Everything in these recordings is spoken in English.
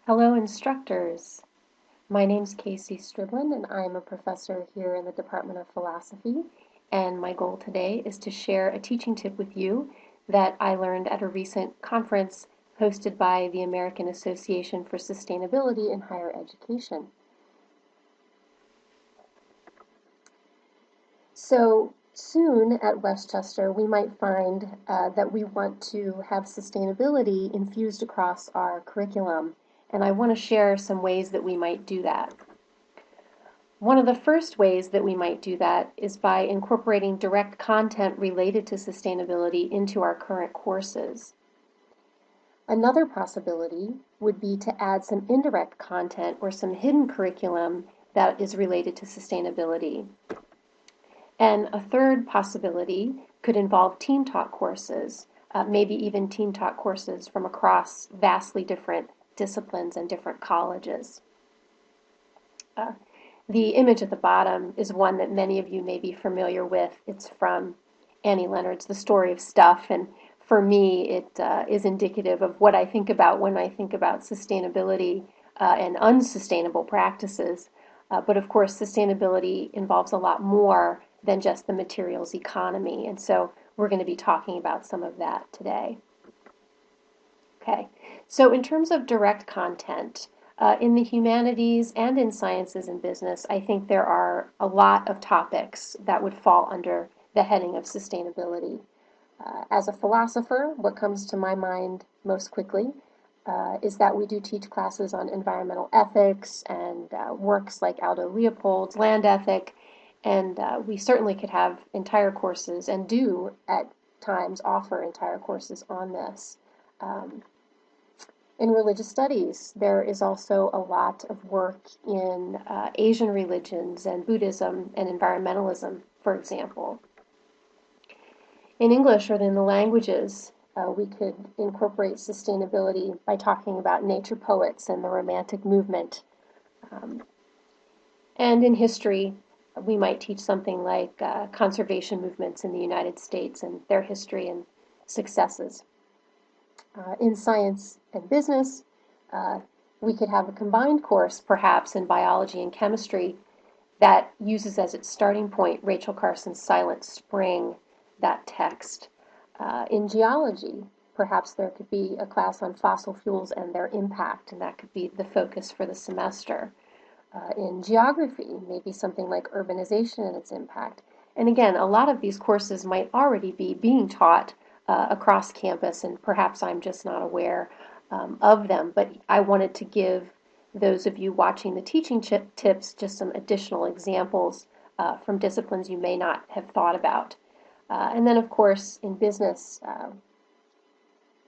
Hello, instructors. My name's Casey Striblin, and I'm a professor here in the Department of Philosophy. And my goal today is to share a teaching tip with you that I learned at a recent conference hosted by the American Association for Sustainability in Higher Education. So soon at Westchester, we might find that we want to have sustainability infused across our curriculum, and I want to share some ways that we might do that. One of the first ways that we might do that is by incorporating direct content related to sustainability into our current courses. Another possibility would be to add some indirect content or some hidden curriculum that is related to sustainability. And a third possibility could involve team talk courses, maybe even team talk courses from across vastly different disciplines and different colleges. The image at the bottom is one that many of you may be familiar with. It's from Annie Leonard's The Story of Stuff, and for me it is indicative of what I think about when I think about sustainability and unsustainable practices. But of course, sustainability involves a lot more than just the materials economy, and so we're going to be talking about some of that today. Okay, so in terms of direct content, in the humanities and in sciences and business, I think there are a lot of topics that would fall under the heading of sustainability. As a philosopher, what comes to my mind most quickly is that we do teach classes on environmental ethics and works like Aldo Leopold's Land Ethic, and we certainly could have entire courses and do at times offer entire courses on this. In religious studies, there is also a lot of work in Asian religions and Buddhism and environmentalism, for example. In English or in the languages, we could incorporate sustainability by talking about nature poets and the Romantic movement. And in history, we might teach something like conservation movements in the United States and their history and successes. In science and business, we could have a combined course, perhaps in biology and chemistry, that uses as its starting point Rachel Carson's Silent Spring, that text. In geology, perhaps there could be a class on fossil fuels and their impact, and that could be the focus for the semester. In geography, maybe something like urbanization and its impact. And again, a lot of these courses might already be being taught across campus, and perhaps I'm just not aware of them, but I wanted to give those of you watching the teaching tips just some additional examples from disciplines you may not have thought about. And then, of course, in business,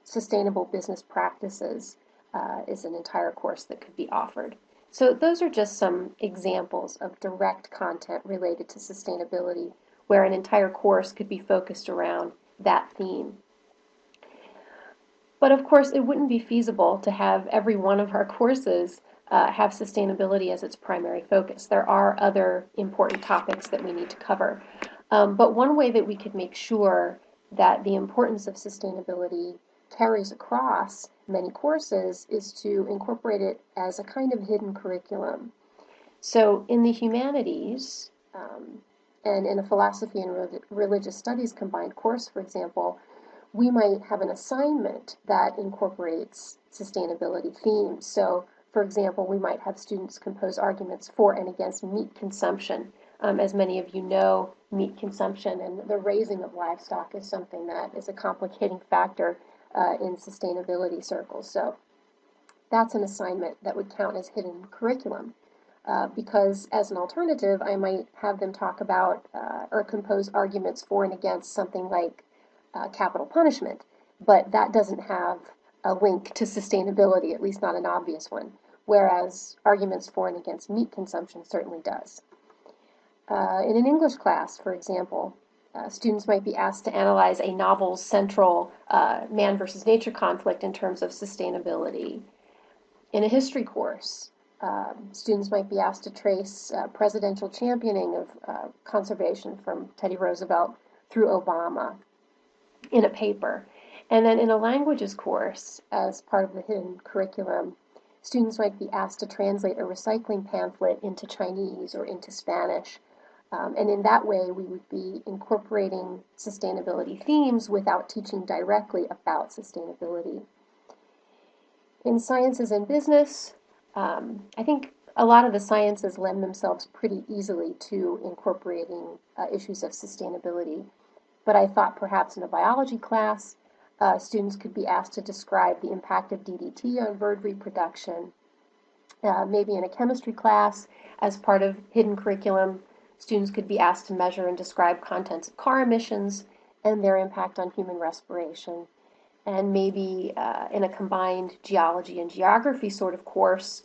sustainable business practices is an entire course that could be offered. So those are just some examples of direct content related to sustainability where an entire course could be focused around that theme. But of course, it wouldn't be feasible to have every one of our courses have sustainability as its primary focus. There are other important topics that we need to cover. But one way that we could make sure that the importance of sustainability carries across many courses is to incorporate it as a kind of hidden curriculum. So in the humanities, and in a philosophy and religious studies combined course, for example, we might have an assignment that incorporates sustainability themes. So, for example, we might have students compose arguments for and against meat consumption. As many of you know, meat consumption and the raising of livestock is something that is a complicating factor in sustainability circles. So that's an assignment that would count as hidden curriculum. Because as an alternative, I might have them talk about or compose arguments for and against something like capital punishment, but that doesn't have a link to sustainability, at least not an obvious one, whereas arguments for and against meat consumption certainly does. In an English class, for example, students might be asked to analyze a novel's central man versus nature conflict in terms of sustainability. In a history course, students might be asked to trace presidential championing of conservation from Teddy Roosevelt through Obama in a paper. And then in a languages course, as part of the hidden curriculum, Students might be asked to translate a recycling pamphlet into Chinese or into Spanish. And in that way, we would be incorporating sustainability themes without teaching directly about sustainability. In sciences and business, I think a lot of the sciences lend themselves pretty easily to incorporating issues of sustainability. But I thought perhaps in a biology class, students could be asked to describe the impact of DDT on bird reproduction. Maybe in a chemistry class, as part of hidden curriculum, students could be asked to measure and describe contents of car emissions and their impact on human respiration. And maybe in a combined geology and geography sort of course,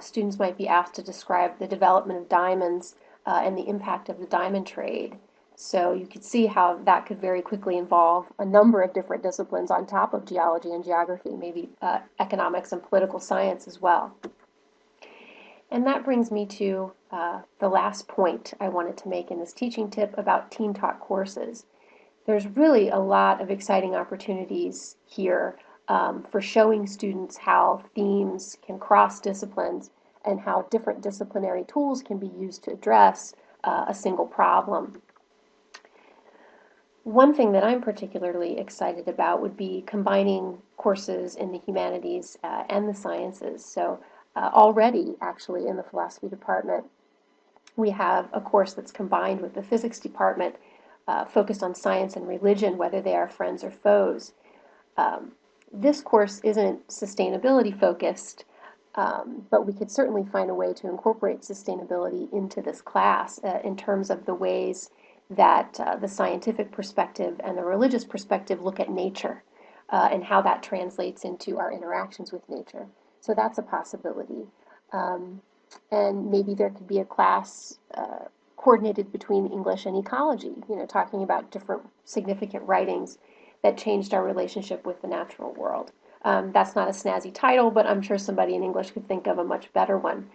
students might be asked to describe the development of diamonds and the impact of the diamond trade. So you could see how that could very quickly involve a number of different disciplines on top of geology and geography, maybe economics and political science as well. And that brings me to the last point I wanted to make in this teaching tip about team-taught courses. There's really a lot of exciting opportunities here for showing students how themes can cross disciplines and how different disciplinary tools can be used to address a single problem. One thing that I'm particularly excited about would be combining courses in the humanities and the sciences. So already, actually, in the philosophy department, we have a course that's combined with the physics department focused on science and religion, whether they are friends or foes. This course isn't sustainability focused, but we could certainly find a way to incorporate sustainability into this class in terms of the ways that the scientific perspective and the religious perspective look at nature and how that translates into our interactions with nature. So that's a possibility. And maybe there could be a class coordinated between English and ecology, talking about different significant writings that changed our relationship with the natural world. That's not a snazzy title, but I'm sure somebody in English could think of a much better one.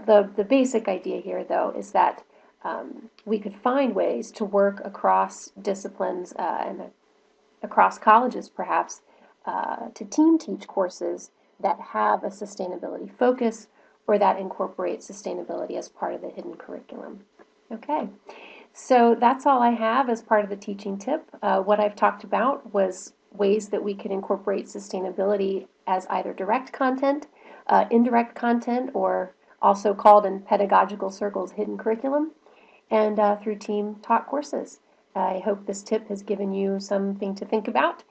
The basic idea here, though, is that we could find ways to work across disciplines and across colleges, perhaps, to team teach courses that have a sustainability focus or that incorporate sustainability as part of the hidden curriculum. Okay, so that's all I have as part of the teaching tip. What I've talked about was ways that we could incorporate sustainability as either direct content, indirect content, or also called in pedagogical circles hidden curriculum, and through team-taught courses. I hope this tip has given you something to think about,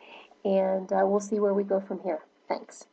and we'll see where we go from here. Thanks.